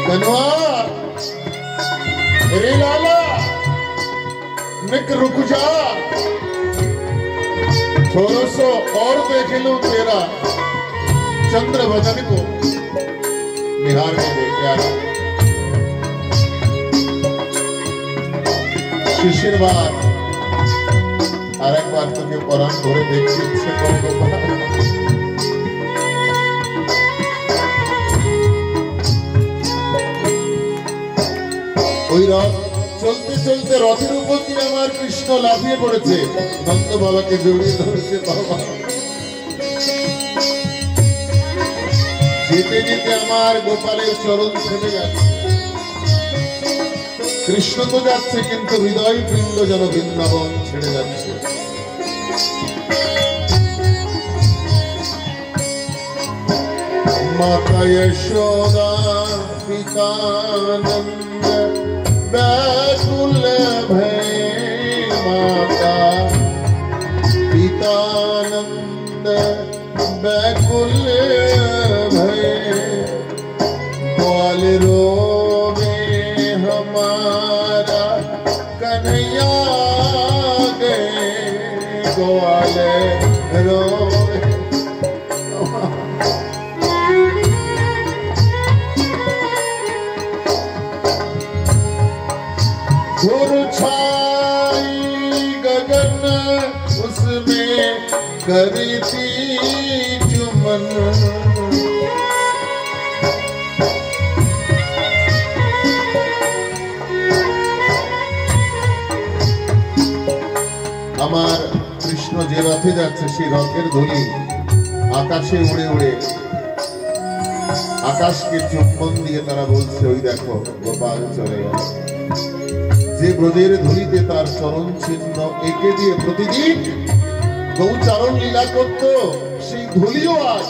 कन्वा रे लाला निक रुक जा, थोड़ा सो और देख लूं तेरा चंद्र बदन को निहार के देख यार। शिशिर बार আর একবার তোকে পরাণ ধরে দেখতে ইচ্ছে করে ওই রথ চলতে চলতে রথের উপর দিয়ে আমার কৃষ্ণ লাফিয়ে পড়েছে, নন্দ বাবাকে জড়িয়ে ধরেছে। বাবা যেতে যেতে আমার গোপালের চরণ থেমে যাচ্ছে। কৃষ্ণ তো যাচ্ছে কিন্তু হৃদয় বৃন্দ যেন বৃন্দাবন ছেড়ে যাচ্ছে। माता यशोदा पिता नंद व्याकुल भय, माता पिता नंद व्याकुल भय, ग्वाल रोवे हमारा कन्हैया गए, ग्वाल रोवे। घुर छाई गगन उसमें करती चुमन, আমার কৃষ্ণ যে রথে যাচ্ছে সেই রথের ধূলি আকাশে উড়ে উড়ে আকাশকে চুম্বন দিয়ে তারা বলছে ওই দেখো গোপাল চলে গেল। যে ব্রজের ধুলিতে তার চরণ চিহ্ন এঁকে দিয়ে প্রতিদিন গৌচারণ লীলা করত, সেই ধুলিও আজ